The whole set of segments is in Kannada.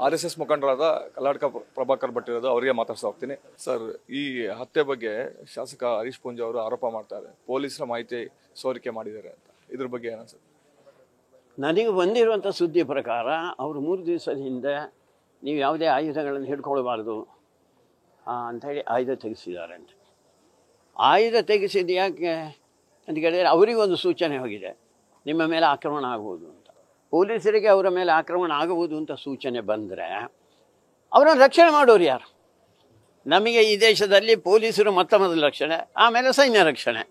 RSS ಮುಖಂಡರಾದ ಕಲ್ಲಡ್ಕ ಪ್ರಭಾಕರ್ ಭಟ್ ಇರೋದು, ಅವರಿಗೆ ಮಾತಾಡ್ತಾ ಹೋಗ್ತೀನಿ. ಸರ್, ಈ ಹತ್ಯೆ ಬಗ್ಗೆ ಶಾಸಕ ಹರೀಶ್ ಪೂಂಜಾ ಅವರು ಆರೋಪ ಮಾಡ್ತಾರೆ, ಪೊಲೀಸರ ಮಾಹಿತಿ ಸೋರಿಕೆ ಮಾಡಿದ್ದಾರೆ ಅಂತ. ಇದ್ರ ಬಗ್ಗೆ ಏನನ್ಸುತ್ತೆ? ನನಗೆ ಬಂದಿರುವಂಥ ಸುದ್ದಿ ಪ್ರಕಾರ ಅವರು 3 ದಿವಸದ ಹಿಂದೆ ನೀವು ಯಾವುದೇ ಆಯುಧಗಳನ್ನು ಹಿಡ್ಕೊಳ್ಬಾರ್ದು ಅಂಥೇಳಿ ಆಯುಧ ತೆಗೆಸಿದ್ದಾರೆ ಅಂತ. ಆಯುಧ ತೆಗೆಸಿದ್ದು ಯಾಕೆ ಅಂತ ಕೇಳಿದರೆ ಅವರಿಗೊಂದು ಸೂಚನೆ ಹೋಗಿದೆ, ನಿಮ್ಮ ಮೇಲೆ ಆಕ್ರಮಣ ಆಗ್ಬೋದು ಅಂತ. ಪೊಲೀಸರಿಗೆ ಅವರ ಮೇಲೆ ಆಕ್ರಮಣ ಆಗಬಹುದು ಅಂತ ಸೂಚನೆ ಬಂದರೆ ಅವರನ್ನು ರಕ್ಷಣೆ ಮಾಡೋರು ಯಾರು? ನಮಗೆ ಈ ದೇಶದಲ್ಲಿ ಪೊಲೀಸರು ಮೊದಲ ರಕ್ಷಣೆ, ಆಮೇಲೆ ಸೈನ್ಯ ರಕ್ಷಣೆ.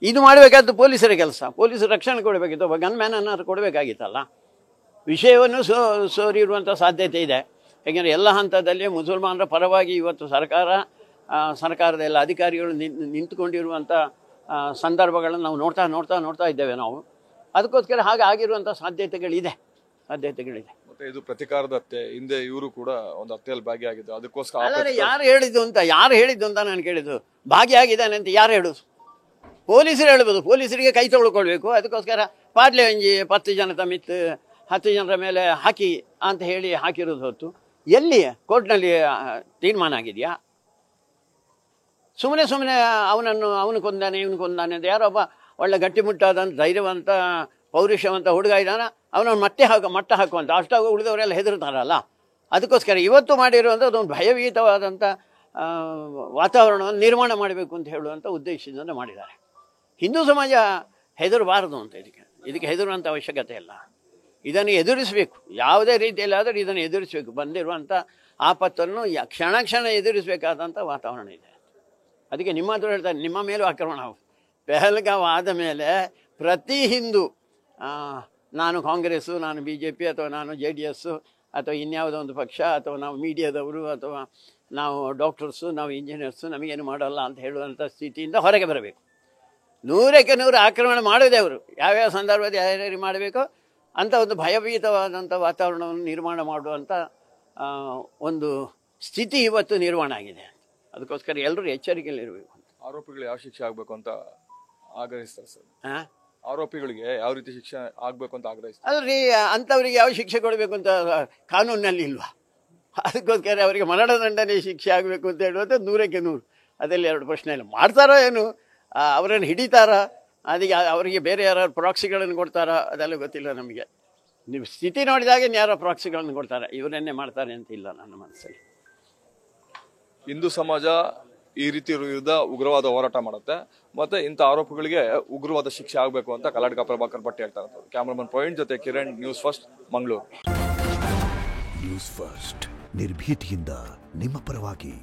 ಇದು ಮಾಡಬೇಕಾದ್ದು ಪೊಲೀಸರ ಕೆಲಸ. ಪೊಲೀಸರು ರಕ್ಷಣೆ ಕೊಡಬೇಕಿತ್ತು, ಒಬ್ಬ ಗನ್ಮ್ಯಾನ್ ಅನ್ನಾರು ಕೊಡಬೇಕಾಗಿತ್ತಲ್ಲ. ವಿಷಯವನ್ನು ಸೋರಿರುವಂಥ ಸಾಧ್ಯತೆ ಇದೆ. ಯಾಕೆಂದರೆ ಎಲ್ಲ ಹಂತದಲ್ಲಿ ಮುಸಲ್ಮಾನರ ಪರವಾಗಿ ಇವತ್ತು ಸರ್ಕಾರದ ಎಲ್ಲ ಅಧಿಕಾರಿಗಳು ನಿಂತುಕೊಂಡಿರುವಂಥ ಸಂದರ್ಭಗಳನ್ನು ನಾವು ನೋಡ್ತಾ ಇದ್ದೇವೆ ನಾವು. ಅದಕ್ಕೋಸ್ಕರ ಹಾಗೆ ಆಗಿರುವಂಥ ಸಾಧ್ಯತೆಗಳಿದೆ. ಮತ್ತೆ ಇದು ಪ್ರತಿಕಾರದ ಹತ್ಯೆ. ಹಿಂದೆ ಇವರು ಕೂಡ ಒಂದು ಹತ್ಯೆಯಲ್ಲಿ ಭಾಗಿಯಾಗಿದ್ದು, ಅದಕ್ಕೋಸ್ಕರ ಆದರೆ ಯಾರು ಹೇಳಿದ್ದು ಅಂತ ನಾನು ಕೇಳಿದ್ದು. ಭಾಗಿಯಾಗಿದ್ದಾನೆ ಅಂತ ಯಾರು ಹೇಳೋದು? ಪೊಲೀಸರು ಹೇಳ್ಬೋದು. ಪೊಲೀಸರಿಗೆ ಕೈ ತೊಳ್ಕೊಳ್ಬೇಕು. ಅದಕ್ಕೋಸ್ಕರ ಪಾಡ್ಲೆ ಒಂಜಿ 10 ಜನ ತಮ್ಮಿತ್ತು 10 ಜನರ ಮೇಲೆ ಹಾಕಿ ಅಂತ ಹೇಳಿ ಹಾಕಿರೋದು ಹೊತ್ತು ಎಲ್ಲಿ ಕೋರ್ಟ್ನಲ್ಲಿ ತೀರ್ಮಾನ ಆಗಿದೆಯಾ? ಸುಮ್ಮನೆ ಅವನು ಕೊಂದಾನೆ ಇವನು ಕೊಂದಾನೆ ಅಂತ ಯಾರೊಬ್ಬ ಒಳ್ಳೆ ಗಟ್ಟಿಮುಟ್ಟಾದಂಥ ಧೈರ್ಯವಂತ ಪೌರುಷವಂತ ಹುಡುಗ ಇದ್ದಾನೆ, ಅವನನ್ನು ಮಟ್ಟ ಹಾಕುವಂಥ ಅಷ್ಟಾಗ ಉಳಿದವರೆಲ್ಲ ಹೆದರ್ತಾರಲ್ಲ. ಅದಕ್ಕೋಸ್ಕರ ಇವತ್ತು ಮಾಡಿರುವಂಥದ್ದು ಒಂದು ಭಯಭೀತವಾದಂಥ ವಾತಾವರಣವನ್ನು ನಿರ್ಮಾಣ ಮಾಡಬೇಕು ಅಂತ ಹೇಳುವಂಥ ಉದ್ದೇಶದಿಂದ ಮಾಡಿದ್ದಾರೆ. ಹಿಂದೂ ಸಮಾಜ ಹೆದರಬಾರದು ಅಂತ. ಇದಕ್ಕೆ ಹೆದರುವಂಥ ಅವಶ್ಯಕತೆ ಇಲ್ಲ. ಇದನ್ನು ಎದುರಿಸಬೇಕು. ಯಾವುದೇ ರೀತಿಯಲ್ಲಾದರೂ ಇದನ್ನು ಎದುರಿಸಬೇಕು. ಬಂದಿರುವಂಥ ಆಪತ್ತನ್ನು ಕ್ಷಣ ಎದುರಿಸಬೇಕಾದಂಥ ವಾತಾವರಣ ಇದೆ. ಅದಕ್ಕೆ ನಿಮ್ಮ ಹತ್ರ ಹೇಳ್ತಾರೆ, ನಿಮ್ಮ ಮೇಲೂ ಆಕ್ರಮಣ ಪೆಹಲ್ಗಾವ್ ಆದ ಮೇಲೆ ಪ್ರತಿ ಹಿಂದೂ ನಾನು ಕಾಂಗ್ರೆಸ್ಸು, ನಾನು BJP ಅಥವಾ ನಾನು JDS ಅಥವಾ ಇನ್ಯಾವುದೋ ಒಂದು ಪಕ್ಷ ಅಥವಾ ನಾವು ಮೀಡಿಯಾದವರು ಅಥವಾ ನಾವು ಡಾಕ್ಟರ್ಸು, ನಾವು ಇಂಜಿನಿಯರ್ಸು, ನಮಗೇನು ಮಾಡೋಲ್ಲ ಅಂತ ಹೇಳುವಂಥ ಸ್ಥಿತಿಯಿಂದ ಹೊರಗೆ ಬರಬೇಕು. 100ಕ್ಕೆ 100 ಆಕ್ರಮಣ ಮಾಡೋದೇ ಅವರು. ಯಾವ್ಯಾವ ಸಂದರ್ಭದಲ್ಲಿ ಯಾರ್ಯಾರು ಮಾಡಬೇಕೋ ಅಂಥ ಒಂದು ಭಯಭೀತವಾದಂಥ ವಾತಾವರಣವನ್ನು ನಿರ್ಮಾಣ ಮಾಡುವಂಥ ಒಂದು ಸ್ಥಿತಿ ಇವತ್ತು ನಿರ್ಮಾಣ ಆಗಿದೆ. ಅದಕ್ಕೋಸ್ಕರ ಎಲ್ಲರೂ ಎಚ್ಚರಿಕೆಯಲ್ಲಿರಬೇಕು. ಆರೋಪಿಗಳು ಯಾವ ಶಿಕ್ಷೆ ಆಗಬೇಕು ಅಂತ ಆಗ್ರಹಿಸ್ತಾರೆ ಸರ್? ಆರೋಪಿಗಳಿಗೆ ಯಾವ ರೀತಿ ಶಿಕ್ಷೆ ಆಗಬೇಕು ಅಂತ ಆಗ್ರಹಿಸ್ತಾರೆ? ಅಲ್ರಿ, ಅಂಥವ್ರಿಗೆ ಯಾವ ಶಿಕ್ಷೆ ಕೊಡಬೇಕು ಅಂತ ಕಾನೂನಿನಲ್ಲಿ ಇಲ್ವಾ? ಅದಕ್ಕೋಸ್ಕರ ಅವರಿಗೆ ಮರಣದಂಡನೆ ಶಿಕ್ಷೆ ಆಗಬೇಕು ಅಂತ ಹೇಳುವಂಥ 100ಕ್ಕೆ 100. ಅದರಲ್ಲಿ 2 ಪ್ರಶ್ನೆ ಇಲ್ಲ. ಮಾಡ್ತಾರೋ ಏನು, ಅವರನ್ನು ಹಿಡಿತಾರಾ, ಅದಕ್ಕೆ ಅವರಿಗೆ ಬೇರೆ ಯಾರು ಪ್ರಾಕ್ಸಿಗಳನ್ನು ಕೊಡ್ತಾರಾ ಅದೆಲ್ಲ ಗೊತ್ತಿಲ್ಲ ನಮಗೆ. ನೀವು ಸ್ಥಿತಿ ನೋಡಿದಾಗ ಯಾರೋ ಪ್ರಾಕ್ಸಿಗಳನ್ನು ಕೊಡ್ತಾರೆ, ಇವರನ್ನೇ ಮಾಡ್ತಾರೆ ಅಂತ ಇಲ್ಲ ನನ್ನ ಮನಸ್ಸಲ್ಲಿ. ಹಿಂದೂ ಸಮಾಜ ಈ ರೀತಿ ವಿರುದ್ಧ ಉಗ್ರವಾದ ಹೋರಾಟ ಮಾಡುತ್ತೆ. ಮತ್ತೆ ಇಂಥ ಆರೋಪಿಗಳಿಗೆ ಉಗ್ರವಾದ ಶಿಕ್ಷೆ ಆಗಬೇಕು ಅಂತ ಕಲ್ಲಡ್ಕ ಪ್ರಭಾಕರ್ ಭಟ್ ಹೇಳ್ತಾ ಇರ್ತಾರೆ. ಕ್ಯಾಮರಾಮನ್ ಪಾಯಿಂಟ್ ಜೊತೆ Kiran, news first, Mangaluru. News first, ನಿರ್ಭೀತಿಯಿಂದ ನಿಮ್ಮ ಪರವಾಗಿ.